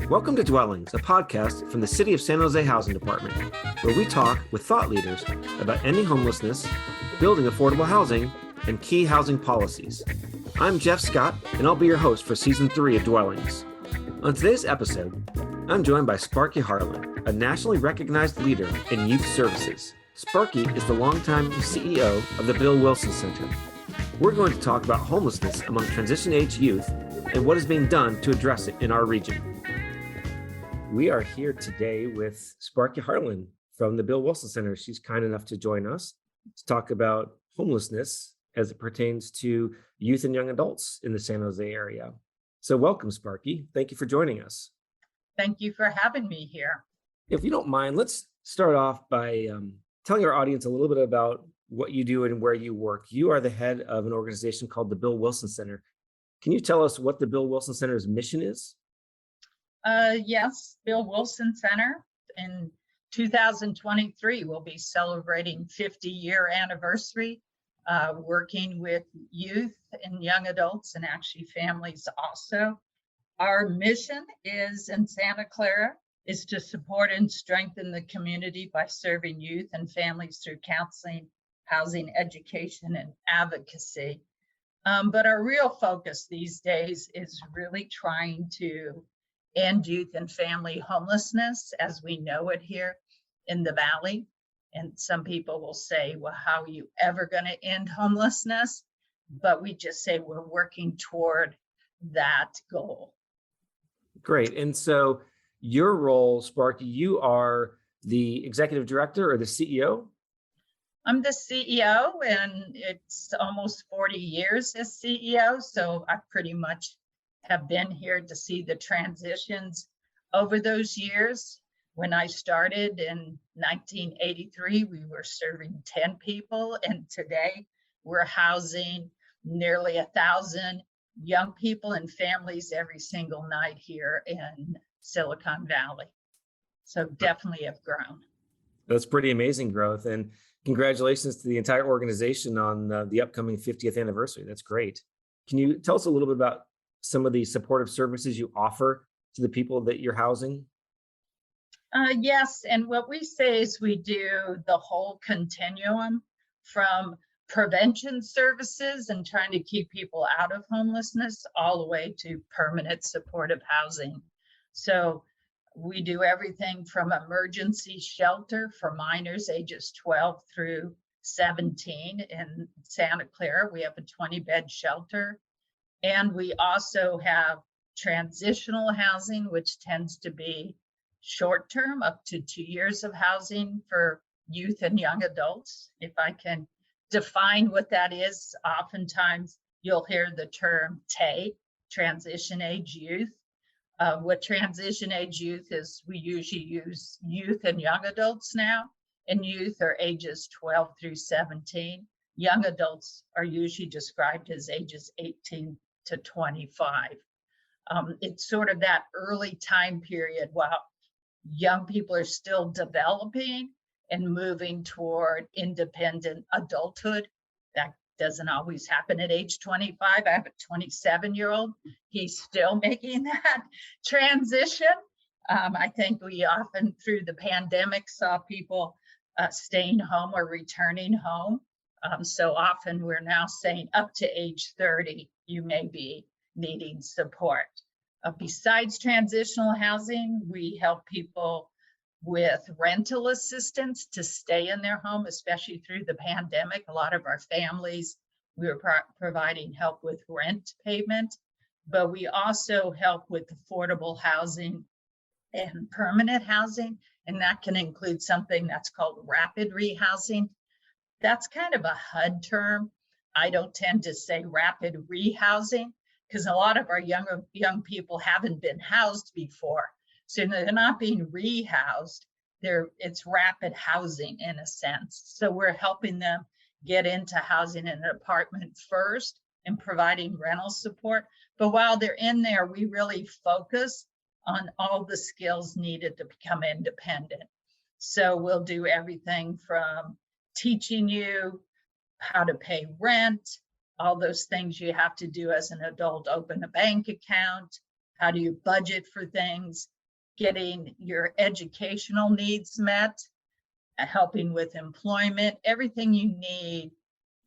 Welcome to Dwellings, a podcast from the City of San Jose Housing Department, where we talk with thought leaders about ending homelessness, building affordable housing, and key housing policies. I'm Jeff Scott, and I'll be your host for Season 3 of Dwellings. On today's episode, I'm joined by Sparky Harlan, a nationally recognized leader in youth services. Sparky is the longtime CEO of the Bill Wilson Center. We're going to talk about homelessness among transition-age youth and what is being done to address it in our region. We are here today with Sparky Harlan from the Bill Wilson Center. She's kind enough to join us to talk about homelessness as it pertains to youth and young adults in the San Jose area. So welcome, Sparky. Thank you for joining us. Thank you for having me here. If you don't mind, let's start off by telling our audience a little bit about what you do and where you work. You are the head of an organization called the Bill Wilson Center. Can you tell us what the Bill Wilson Center's mission is? Yes, Bill Wilson Center in 2023 will be celebrating 50-year anniversary, working with youth and young adults and actually families also. Our mission is in Santa Clara is to support and strengthen the community by serving youth and families through counseling, housing, education, and advocacy. But our real focus these days is really trying to end youth and family homelessness as we know it here in the Valley. And some people will say, well, how are you ever going to end homelessness? But we just say we're working toward that goal. Great. And so your role, Sparky, you are the executive director or the CEO? I'm the CEO, and it's almost 40 years as CEO. So I pretty much have been here to see the transitions over those years. When I started in 1983, we were serving 10 people, and today we're housing nearly 1,000 young people and families every single night here in Silicon Valley. So definitely have grown. That's pretty amazing growth, and congratulations to the entire organization on the upcoming 50th anniversary. That's great. Can you tell us a little bit about some of the supportive services you offer to the people that you're housing? Yes, and what we say is we do the whole continuum from prevention services and trying to keep people out of homelessness all the way to permanent supportive housing. So we do everything from emergency shelter for minors ages 12 through 17 in Santa Clara. We have a 20-bed shelter. And we also have transitional housing, which tends to be short-term, up to 2 years of housing for youth and young adults. If I can define what that is, oftentimes you'll hear the term TAY, transition age youth. What transition age youth is, we usually use youth and young adults now, and youth are ages 12 through 17. Young adults are usually described as ages 18 to 25. It's sort of that early time period while young people are still developing and moving toward independent adulthood. That doesn't always happen at age 25. I have a 27-year-old. He's still making that transition. I think we often, through the pandemic, saw people staying home or returning home. So often we're now saying up to age 30, you may be needing support. Besides transitional housing, we help people with rental assistance to stay in their home, especially through the pandemic. A lot of our families, we were providing help with rent payment, but we also help with affordable housing and permanent housing, and that can include something that's called rapid rehousing. That's kind of a HUD term. I don't tend to say rapid rehousing because a lot of our young people haven't been housed before. So they're not being rehoused. It's rapid housing in a sense. So we're helping them get into housing in an apartment first and providing rental support. But while they're in there, we really focus on all the skills needed to become independent. So we'll do everything from teaching you how to pay rent, all those things you have to do as an adult, open a bank account, how do you budget for things, getting your educational needs met, helping with employment, everything you need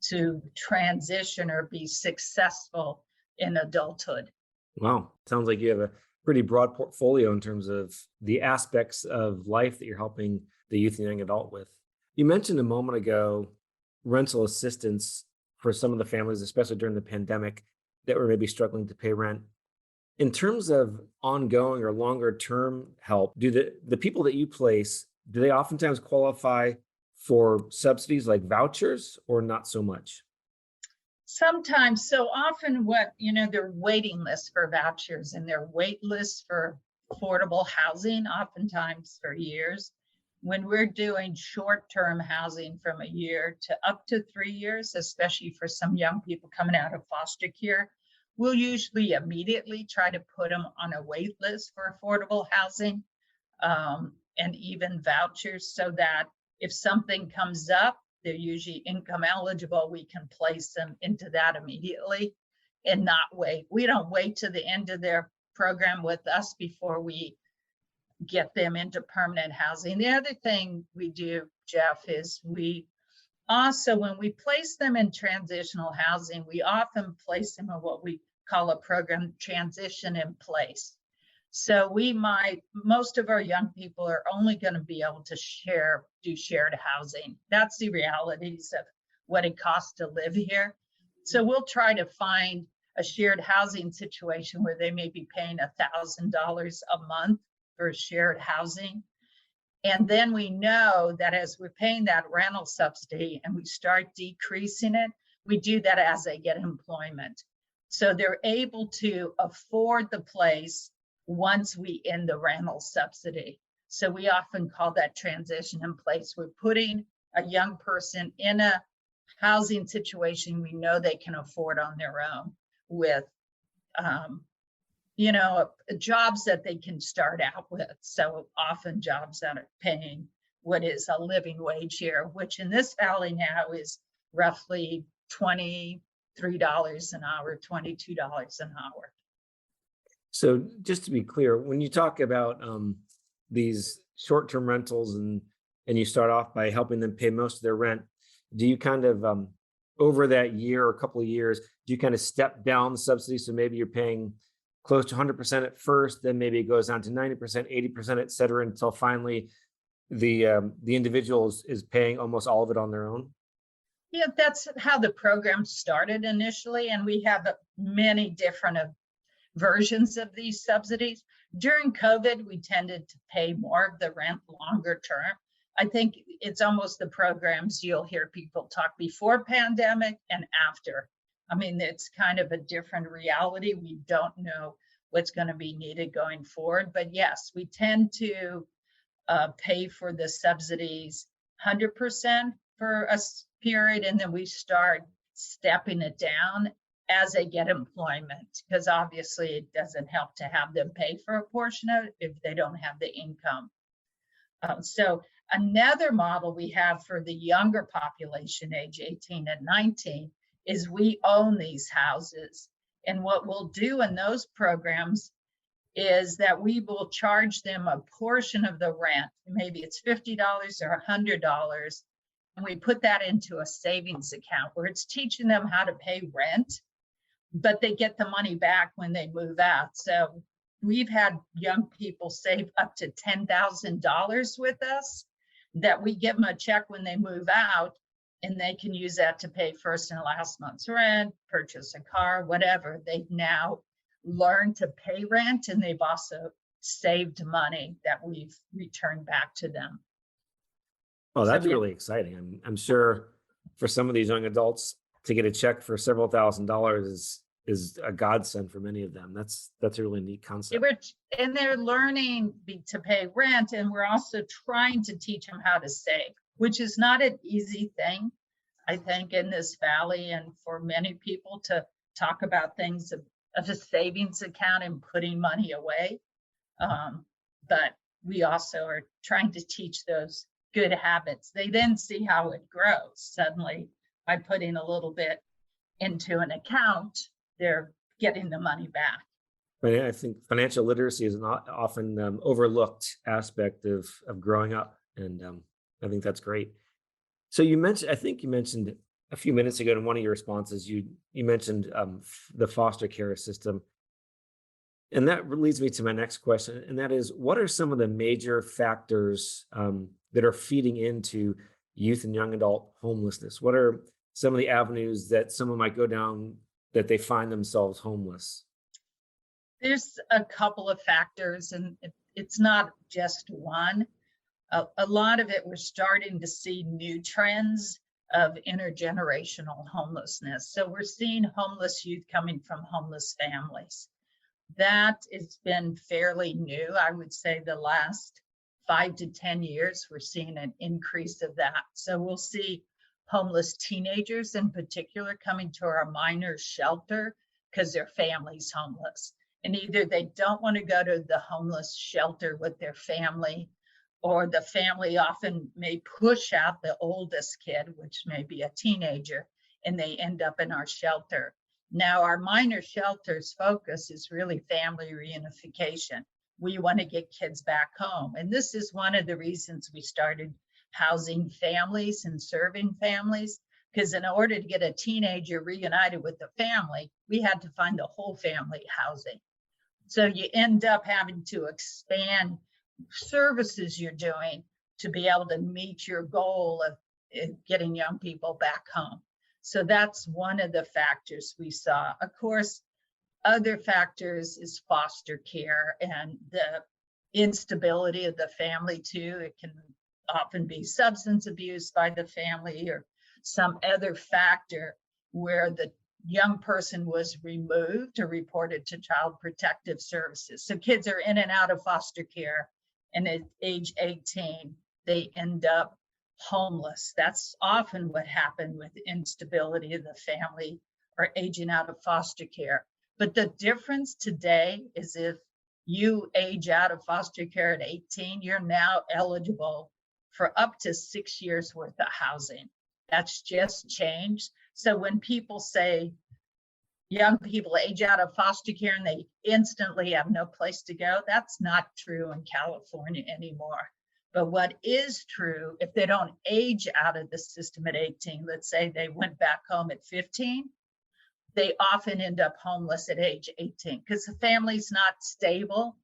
to transition or be successful in adulthood. Wow. Sounds like you have a pretty broad portfolio in terms of the aspects of life that you're helping the youth and young adult with. You mentioned a moment ago rental assistance for some of the families, especially during the pandemic, that were maybe struggling to pay rent. In terms of ongoing or longer term help, do the people that you place, do they oftentimes qualify for subsidies like vouchers or not so much? Sometimes, so often their waiting lists for vouchers and their wait lists for affordable housing, oftentimes for years. When we're doing short-term housing from a year to up to 3 years, especially for some young people coming out of foster care, we'll usually immediately try to put them on a wait list for affordable housing, and even vouchers, so that if something comes up, they're usually income eligible, we can place them into that immediately and not wait. We don't wait to the end of their program with us before we get them into permanent housing. The other thing we do, Jeff, is we also, when we place them in transitional housing, we often place them in what we call a program transition in place. So most of our young people are only going to be able to do shared housing. That's the realities of what it costs to live here. So we'll try to find a shared housing situation where they may be paying $1,000 a month for shared housing. And then we know that as we're paying that rental subsidy and we start decreasing it, we do that as they get employment. So they're able to afford the place once we end the rental subsidy. So we often call that transition in place. We're putting a young person in a housing situation we know they can afford on their own with, jobs that they can start out with. So often jobs that are paying what is a living wage here, which in this valley now is roughly $23 an hour, $22 an hour. So just to be clear, when you talk about these short-term rentals and you start off by helping them pay most of their rent, do you kind of over that year or a couple of years, do you kind of step down the subsidy? So maybe you're paying close to 100% at first, then maybe it goes down to 90%, 80%, et cetera, until finally the individual is paying almost all of it on their own? Yeah, that's how the program started initially, and we have many different versions of these subsidies. During COVID, we tended to pay more of the rent longer term. I think it's almost the programs you'll hear people talk before pandemic and after. I mean, it's kind of a different reality. We don't know what's going to be needed going forward. But yes, we tend to pay for the subsidies 100% for a period, and then we start stepping it down as they get employment, because obviously it doesn't help to have them pay for a portion of it if they don't have the income. So another model we have for the younger population, age 18 and 19, is we own these houses. And what we'll do in those programs is that we will charge them a portion of the rent. Maybe it's $50 or $100. And we put that into a savings account where it's teaching them how to pay rent, but they get the money back when they move out. So we've had young people save up to $10,000 with us, that we give them a check when they move out, and they can use that to pay first and last month's rent, purchase a car, whatever. They've now learned to pay rent, and they've also saved money that we've returned back to them. Oh, that's really exciting. I'm sure for some of these young adults to get a check for several $1,000s is a godsend for many of them. That's a really neat concept. And they're learning to pay rent, and we're also trying to teach them how to save, which is not an easy thing, I think, in this valley, and for many people to talk about things of a savings account and putting money away. But we also are trying to teach those good habits. They then see how it grows. Suddenly, by putting a little bit into an account, they're getting the money back. I think financial literacy is not often overlooked aspect of growing up, and I think that's great. So I think you mentioned a few minutes ago in one of your responses, you mentioned the foster care system, and that leads me to my next question, and that is, what are some of the major factors that are feeding into youth and young adult homelessness? What are some of the avenues that someone might go down that they find themselves homeless? There's a couple of factors, and it's not just one. A lot of it, we're starting to see new trends of intergenerational homelessness. So we're seeing homeless youth coming from homeless families. That has been fairly new. I would say the last 5 to 10 years, we're seeing an increase of that. So we'll see homeless teenagers in particular coming to our minors shelter because their family's homeless. And either they don't want to go to the homeless shelter with their family, or the family often may push out the oldest kid, which may be a teenager, and they end up in our shelter. Now, our minor shelter's focus is really family reunification. We want to get kids back home. And this is one of the reasons we started housing families and serving families, because in order to get a teenager reunited with the family, we had to find the whole family housing. So you end up having to expand services you're doing to be able to meet your goal of getting young people back home. So that's one of the factors we saw. Of course, other factors is foster care and the instability of the family too. It can often be substance abuse by the family or some other factor where the young person was removed or reported to Child Protective Services. So kids are in and out of foster care, and at age 18, they end up homeless. That's often what happened with instability of the family or aging out of foster care. But the difference today is if you age out of foster care at 18, you're now eligible for up to 6 years worth of housing. That's just changed. So when people say young people age out of foster care and they instantly have no place to go, that's not true in California anymore. But what is true, if they don't age out of the system at 18, let's say they went back home at 15, they often end up homeless at age 18 because the family's not stable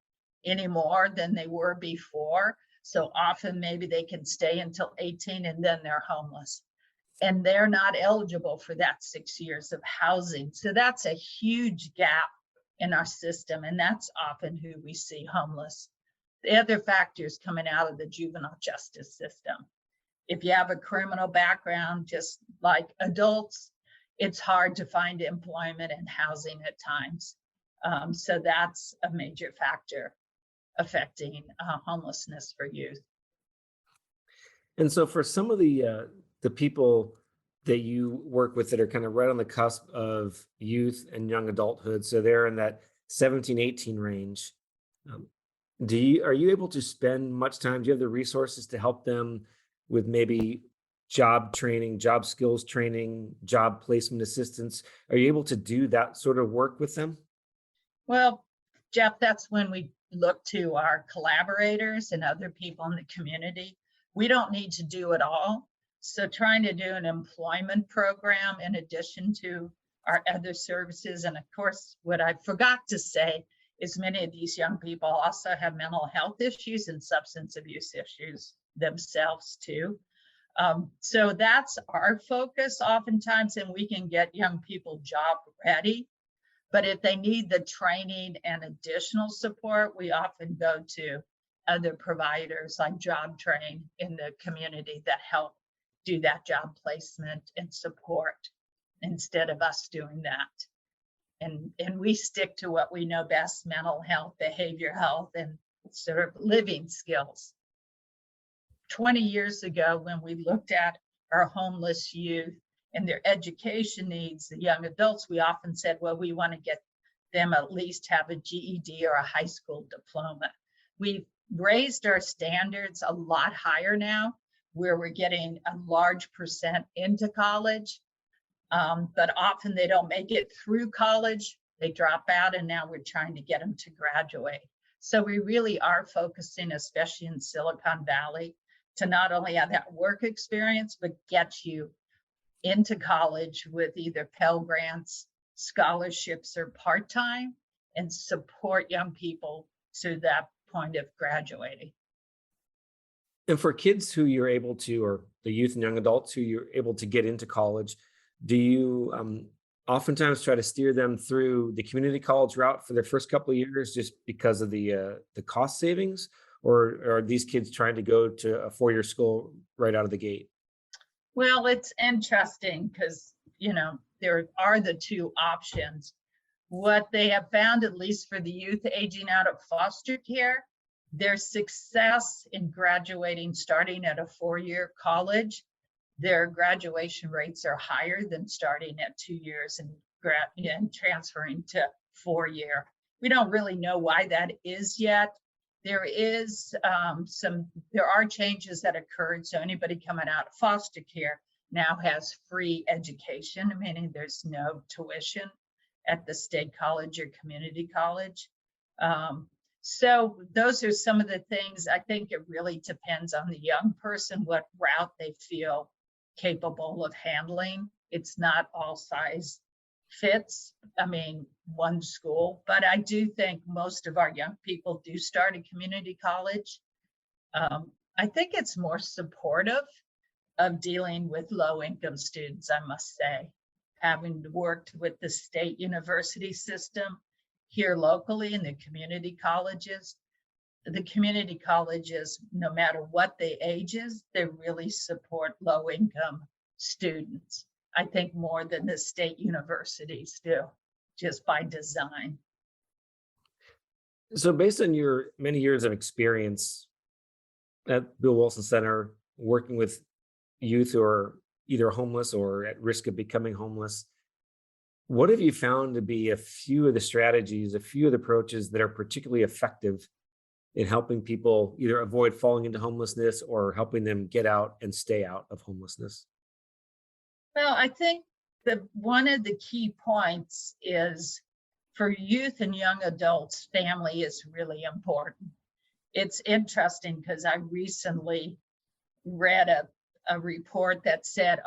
anymore than they were before. So often maybe they can stay until 18 and then they're homeless. And they're not eligible for that 6 years of housing. So that's a huge gap in our system. And that's often who we see homeless. The other factors coming out of the juvenile justice system. If you have a criminal background, just like adults, it's hard to find employment and housing at times. So that's a major factor affecting homelessness for youth. And so for some of the people that you work with that are kind of right on the cusp of youth and young adulthood, so they're in that 17, 18 range, are you able to spend much time? Do you have the resources to help them with maybe job training, job skills training, job placement assistance? Are you able to do that sort of work with them? Well, Jeff, that's when we look to our collaborators and other people in the community. We don't need to do it all. So trying to do an employment program in addition to our other services. And of course, what I forgot to say is many of these young people also have mental health issues and substance abuse issues themselves too. So that's our focus oftentimes, and we can get young people job ready. But if they need the training and additional support, we often go to other providers like Job Train in the community that help do that job placement and support instead of us doing that. And we stick to what we know best: mental health, behavior health, and sort of living skills. 20 years ago, when we looked at our homeless youth and their education needs, the young adults, we often said, well, we want to get them at least have a GED or a high school diploma. We've raised our standards a lot higher now, where we're getting a large percent into college, but often they don't make it through college. they drop out, and now we're trying to get them to graduate. So we really are focusing, especially in Silicon Valley, to not only have that work experience, but get you into college with either Pell Grants, scholarships, or part-time, and support young people to that point of graduating. And for kids who you're able to, or the youth and young adults who you're able to get into college, do you oftentimes try to steer them through the community college route for their first couple of years just because of the cost savings, or are these kids trying to go to a four-year school right out of the gate? Well, it's interesting because, there are the two options. What they have found, at least for the youth aging out of foster care, their success in graduating, starting at a four-year college, their graduation rates are higher than starting at 2 years and transferring to four-year. We don't really know why that is yet. There are changes that occurred. So anybody coming out of foster care now has free education, meaning there's no tuition at the state college or community college. So those are some of the things. I think it really depends on the young person, what route they feel capable of handling. It's not all size fits, one school, but I do think most of our young people do start a community college. I think it's more supportive of dealing with low income students, I must say. Having worked with the state university system here locally in the community colleges, no matter what the age is, they really support low income students. I think more than the state universities do, just by design. So based on your many years of experience at Bill Wilson Center, working with youth who are either homeless or at risk of becoming homeless, what have you found to be a few of the strategies, a few of the approaches that are particularly effective in helping people either avoid falling into homelessness or helping them get out and stay out of homelessness? Well, I think that one of the key points is for youth and young adults, family is really important. It's interesting because I recently read a report that said,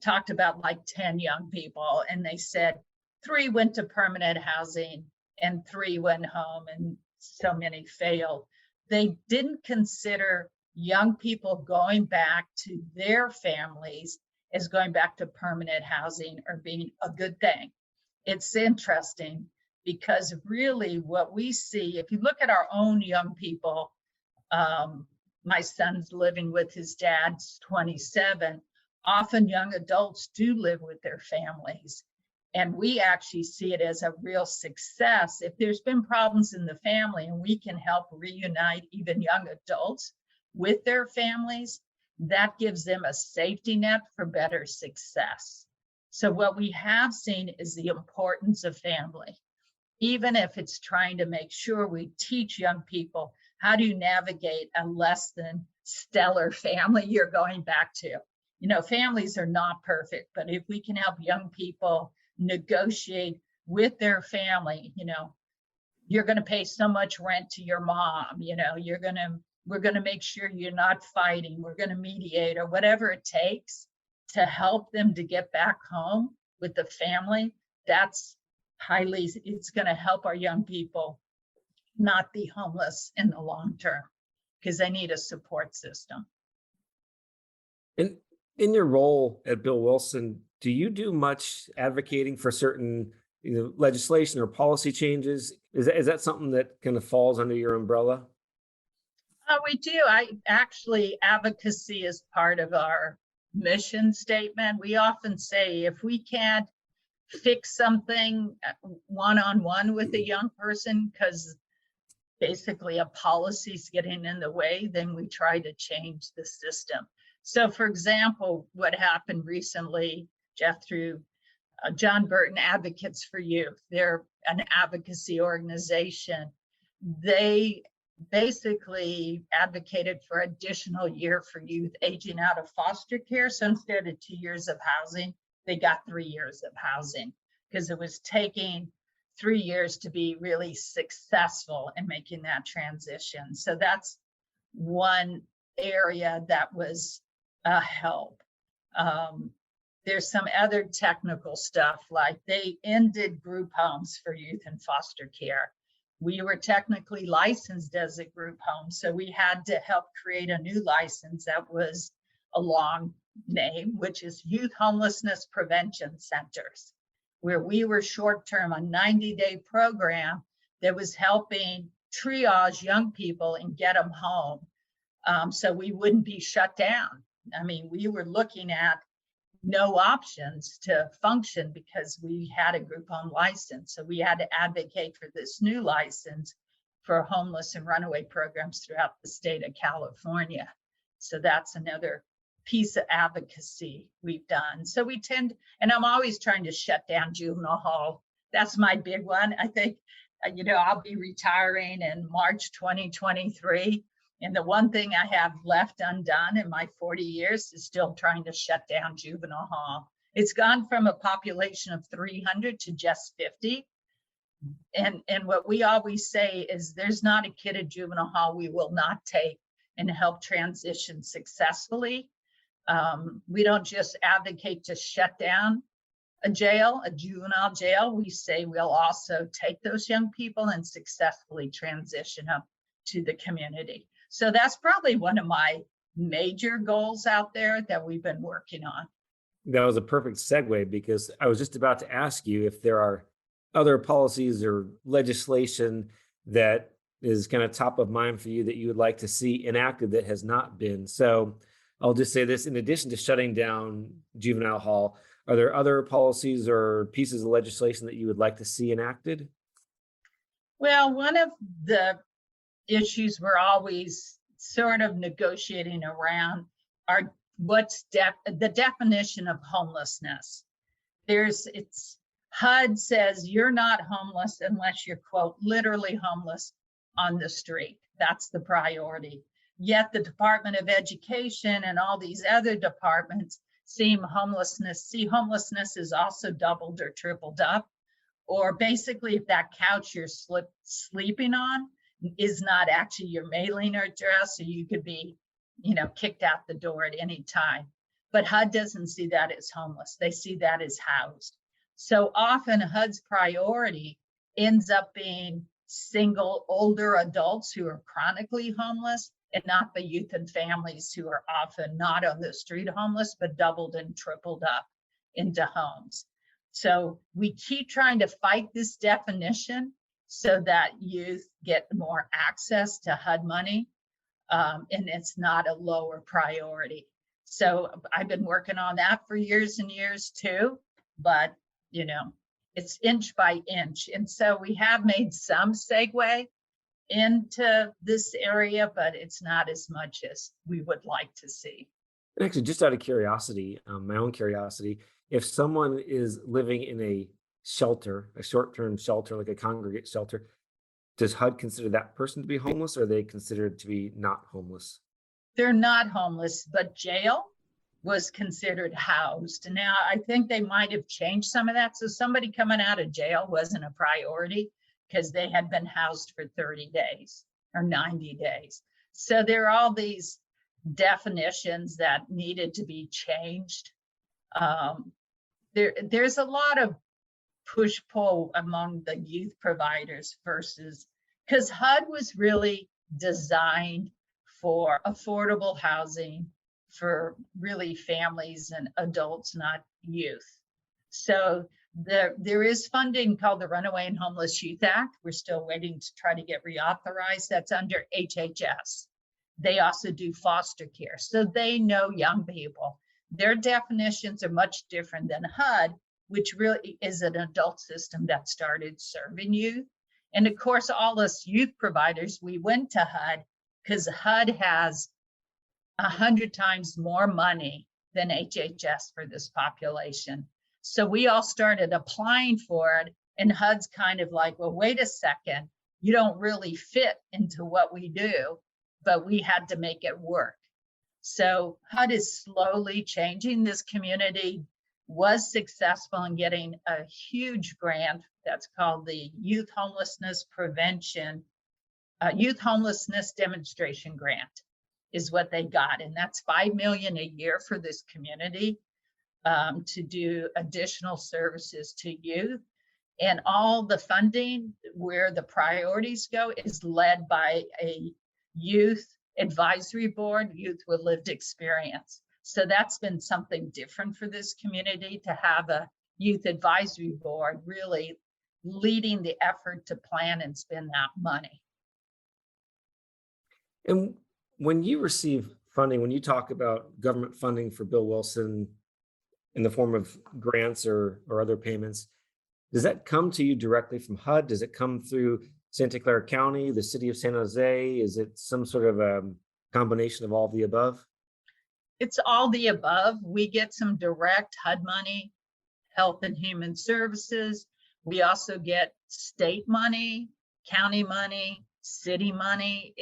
talked about like 10 young people, and they said 3 went to permanent housing and 3 went home, and so many failed. They didn't consider young people going back to their families as going back to permanent housing or being a good thing. It's interesting because really what we see, if you look at our own young people, my son's living with his dad's 27. Often young adults do live with their families. And we actually see it as a real success. If there's been problems in the family and we can help reunite even young adults with their families, that gives them a safety net for better success. So what we have seen is the importance of family, even if it's trying to make sure we teach young people how to navigate a less than stellar family you're going back to. Families are not perfect, but if we can help young people negotiate with their family, you're going to pay so much rent to your mom, we're going to make sure you're not fighting, we're going to mediate, or whatever it takes to help them to get back home with the family. It's going to help our young people not be homeless in the long term, because they need a support system. And in your role at Bill Wilson, do you do much advocating for certain legislation or policy changes? Is that something that kind of falls under your umbrella? We do. Advocacy is part of our mission statement. We often say if we can't fix something one-on-one with a young person because basically a policy's getting in the way, then we try to change the system. So for example, what happened recently, Jeff, through John Burton Advocates for Youth, they're an advocacy organization. They basically advocated for additional year for youth aging out of foster care. So instead of 2 years of housing, they got 3 years of housing, because it was taking 3 years to be really successful in making that transition. So that's one area that was a help. There's some other technical stuff, like they ended group homes for youth in foster care. We were technically licensed as a group home, so we had to help create a new license that was a long name, which is Youth Homelessness Prevention Centers, where we were short-term, a 90-day program that was helping triage young people and get them home, so we wouldn't be shut down. I mean, we were looking at no options to function because we had a group home license. So we had to advocate for this new license for homeless and runaway programs throughout the state of California. So that's another piece of advocacy we've done. So we tend, and I'm always trying to shut down juvenile hall. That's my big one. I think, I'll be retiring in March 2023. And the one thing I have left undone in my 40 years is still trying to shut down juvenile hall. It's gone from a population of 300 to just 50. And what we always say is there's not a kid at juvenile hall we will not take and help transition successfully. We don't just advocate to shut down a jail, a juvenile jail. We say we'll also take those young people and successfully transition them to the community. So that's probably one of my major goals out there that we've been working on. That was a perfect segue, because I was just about to ask you if there are other policies or legislation that is kind of top of mind for you that you would like to see enacted that has not been. So I'll just say this: in addition to shutting down juvenile hall, are there other policies or pieces of legislation that you would like to see enacted? Well, one of the issues we're always sort of negotiating around are the definition of homelessness. HUD says you're not homeless unless you're, quote, literally homeless on the street. That's the priority. Yet the Department of Education and all these other departments see homelessness is also doubled or tripled up, or basically if that couch you're sleeping on is not actually your mailing address, so you could be, kicked out the door at any time. But HUD doesn't see that as homeless. They see that as housed. So often HUD's priority ends up being single older adults who are chronically homeless, and not the youth and families who are often not on the street homeless, but doubled and tripled up into homes. So we keep trying to fight this definition so that youth get more access to HUD money, and it's not a lower priority. So I've been working on that for years and years too, but it's inch by inch. And so we have made some segue into this area, but it's not as much as we would like to see. Actually, just out of curiosity, my own curiosity, if someone is living in a shelter, a short-term shelter, like a congregate shelter, does HUD consider that person to be homeless, or are they considered to be not homeless? They're not homeless, but jail was considered housed. Now, I think they might have changed some of that. So somebody coming out of jail wasn't a priority because they had been housed for 30 days or 90 days. So there are all these definitions that needed to be changed. There's a lot of push-pull among the youth providers because HUD was really designed for affordable housing for really families and adults, not youth. So there is funding called the Runaway and Homeless Youth Act. We're still waiting to try to get reauthorized. That's under HHS. They also do foster care. So they know young people. Their definitions are much different than HUD, which really is an adult system that started serving youth. And of course, all us youth providers, we went to HUD because HUD has 100 times more money than HHS for this population. So we all started applying for it, and HUD's kind of like, well, wait a second, you don't really fit into what we do, but we had to make it work. So HUD is slowly changing this community was successful in getting a huge grant that's called the Youth Homelessness Prevention, Youth Homelessness Demonstration Grant is what they got. And that's $5 million a year for this community to do additional services to youth. And all the funding, where the priorities go, is led by a youth advisory board, youth with lived experience. So that's been something different for this community, to have a youth advisory board really leading the effort to plan and spend that money. And when you receive funding, when you talk about government funding for Bill Wilson in the form of grants or other payments, does that come to you directly from HUD? Does it come through Santa Clara County, the city of San Jose? Is it some sort of a combination of all of the above? It's all the above. We get some direct HUD money, Health and Human Services. We also get state money, county money, city money.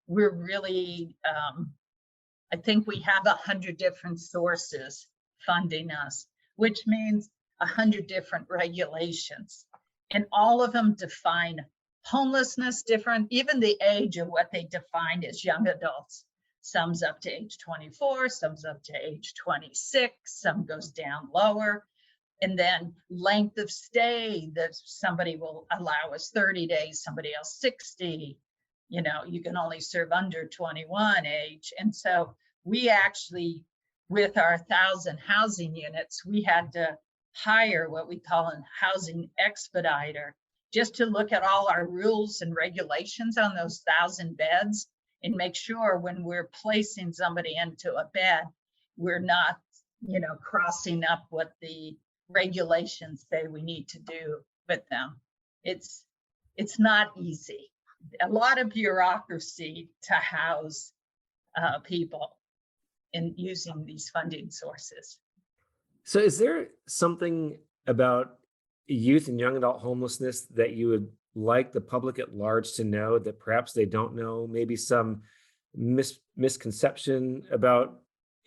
We're really, I think we have 100 different sources funding us, which means 100 different regulations. And all of them define homelessness different, even the age of what they defined as young adults. Some's up to age 24, some's up to age 26, some goes down lower. And then length of stay, that somebody will allow us 30 days, somebody else 60. You know, you can only serve under 21 age. And so we actually, with our 1,000 housing units, we had to hire what we call a housing expediter, just to look at all our rules and regulations on those 1,000 beds and make sure when we're placing somebody into a bed, we're not, crossing up what the regulations say we need to do with them. It's not easy. A lot of bureaucracy to house people in using these funding sources. So is there something about youth and young adult homelessness that you would like the public at large to know that perhaps they don't know? Maybe some misconception about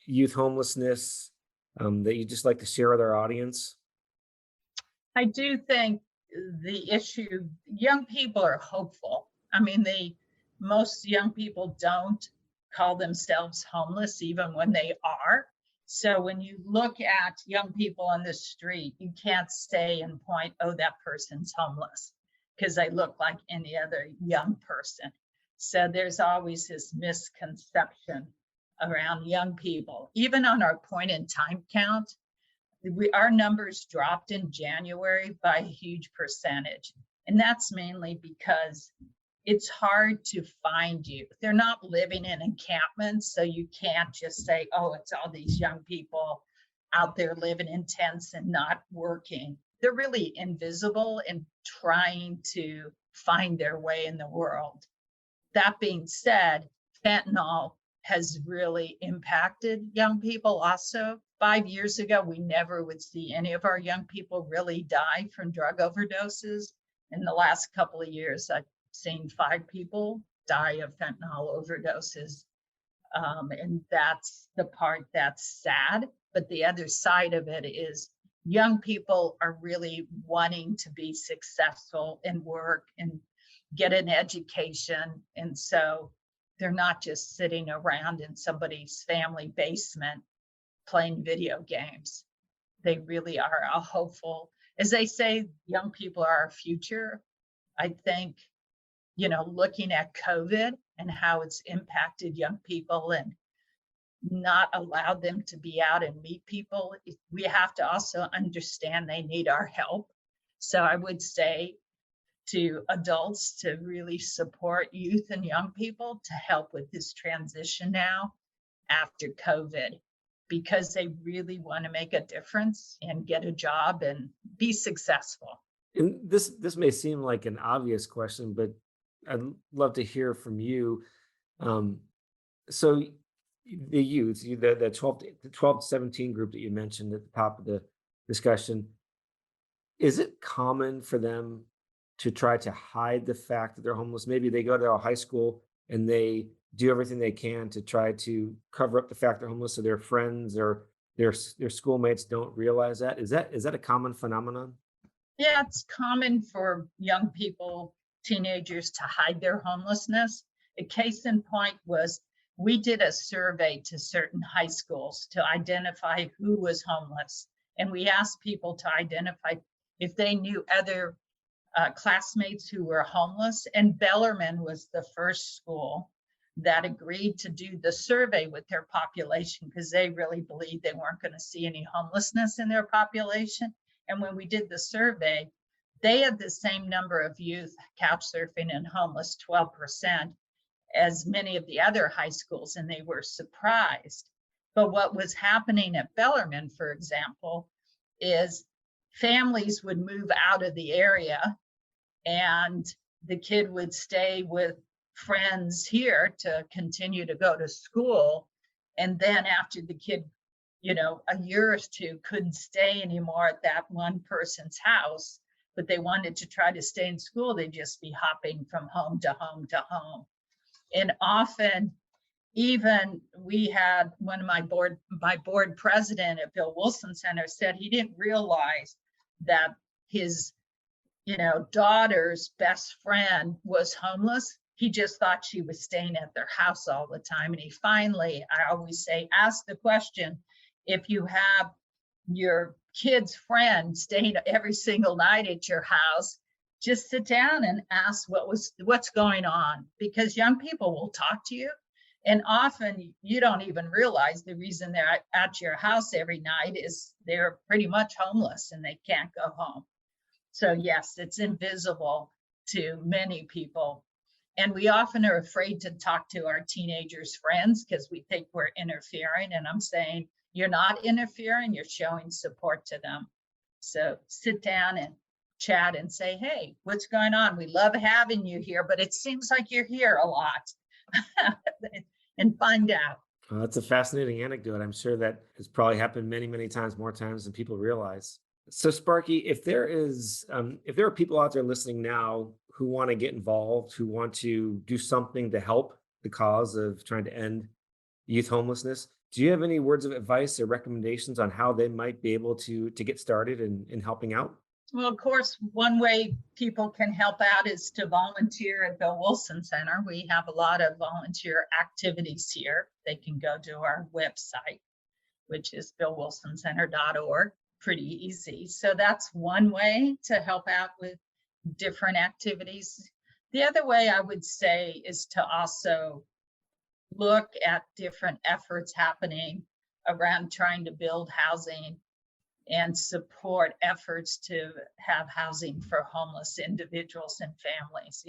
youth homelessness that you just like to share with our audience? I do think the issue, young people are hopeful. I mean, most young people don't call themselves homeless even when they are. So when you look at young people on the street, you can't say and point, oh, that person's homeless, because they look like any other young person. So there's always this misconception around young people. Even on our point in time count, our numbers dropped in January by a huge percentage. And that's mainly because it's hard to find you. They're not living in encampments, so you can't just say, oh, it's all these young people out there living in tents and not working. They're really invisible and trying to find their way in the world. That being said, fentanyl has really impacted young people also. 5 years ago, we never would see any of our young people really die from drug overdoses. In the last couple of years, I've seen 5 people die of fentanyl overdoses. And that's the part that's sad. But the other side of it is young people are really wanting to be successful and work and get an education. And so they're not just sitting around in somebody's family basement playing video games. They really are a hopeful, as they say, young people are our future. I think, looking at COVID and how it's impacted young people and not allowed them to be out and meet people, we have to also understand they need our help. So I would say to adults to really support youth and young people to help with this transition now after COVID, because they really want to make a difference and get a job and be successful. And this may seem like an obvious question, but I'd love to hear from you. So the youth, the 12 to 17 group that you mentioned at the top of the discussion, is it common for them to try to hide the fact that they're homeless? Maybe they go to a high school and they do everything they can to try to cover up the fact they're homeless, so their friends or their schoolmates don't realize that. Is that a common phenomenon? Yeah, it's common for young people, teenagers to hide their homelessness. A case in point was we did a survey to certain high schools to identify who was homeless. And we asked people to identify if they knew other classmates who were homeless. And Bellarmine was the first school that agreed to do the survey with their population because they really believed they weren't going to see any homelessness in their population. And when we did the survey, they had the same number of youth couch surfing and homeless, 12%, as many of the other high schools, and they were surprised. But what was happening at Bellarmine, for example, is families would move out of the area and the kid would stay with friends here to continue to go to school. And then after the kid, a year or two couldn't stay anymore at that one person's house, but they wanted to try to stay in school, they'd just be hopping from home to home to home. And often, even we had one of my board president at Bill Wilson Center said he didn't realize that his, daughter's best friend was homeless. He just thought she was staying at their house all the time. And he finally, I always say, ask the question, if you have your kid's friend staying every single night at your house, just sit down and ask what's going on, because young people will talk to you. And often you don't even realize the reason they're at your house every night is they're pretty much homeless and they can't go home. So yes, it's invisible to many people. And we often are afraid to talk to our teenagers' friends because we think we're interfering. And I'm saying, you're not interfering, you're showing support to them. So sit down and chat and say, hey, what's going on? We love having you here, but it seems like you're here a lot. And find out. Well, that's a fascinating anecdote. I'm sure that has probably happened many, many times, more times than people realize. So Sparky, if there are people out there listening now who want to get involved, who want to do something to help the cause of trying to end youth homelessness, do you have any words of advice or recommendations on how they might be able to get started in helping out? Well, of course, one way people can help out is to volunteer at Bill Wilson Center. We have a lot of volunteer activities here. They can go to our website, which is billwilsoncenter.org. Pretty easy. So that's one way to help out with different activities. The other way I would say is to also look at different efforts happening around trying to build housing and support efforts to have housing for homeless individuals and families.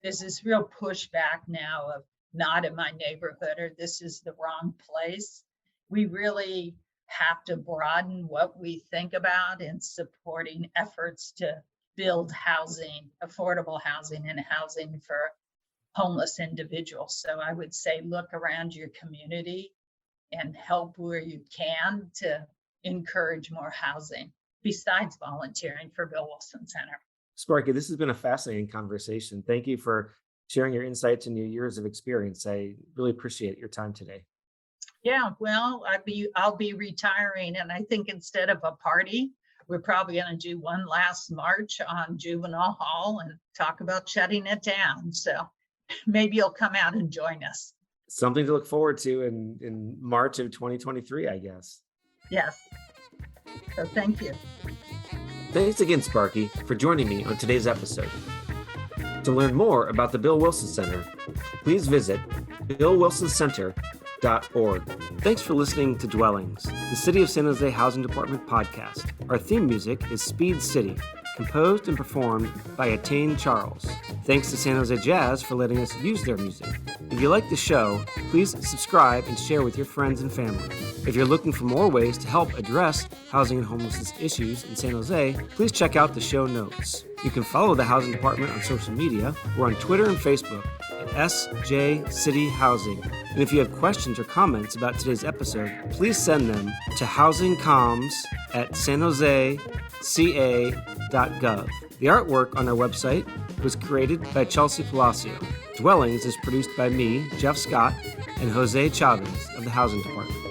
There's this real pushback now of not in my neighborhood, or this is the wrong place. We really have to broaden what we think about in supporting efforts to build housing, affordable housing, and housing for homeless individuals. So I would say look around your community and help where you can to encourage more housing besides volunteering for Bill Wilson Center. Sparky, this has been a fascinating conversation. Thank you for sharing your insights and your years of experience. I really appreciate your time today. Yeah, well, I'll be retiring, and I think instead of a party, we're probably going to do one last march on Juvenile Hall and talk about shutting it down. So maybe you'll come out and join us. Something to look forward to in March of 2023, I guess. Yes. So thank you. Thanks again, Sparky, for joining me on today's episode. To learn more about the Bill Wilson Center, please visit billwilsoncenter.org. Thanks for listening to Dwellings, the City of San Jose Housing Department podcast. Our theme music is Speed City, composed and performed by Attain Charles. Thanks to San Jose Jazz for letting us use their music. If you like the show, please subscribe and share with your friends and family. If you're looking for more ways to help address housing and homelessness issues in San Jose, please check out the show notes. You can follow the Housing Department on social media. We're on Twitter and Facebook at SJ City Housing. And if you have questions or comments about today's episode, please send them to housingcoms@sanjoseca.gov. The artwork on our website was created by Chelsea Palacio. Dwellings is produced by me, Jeff Scott, and Jose Chavez of the Housing Department.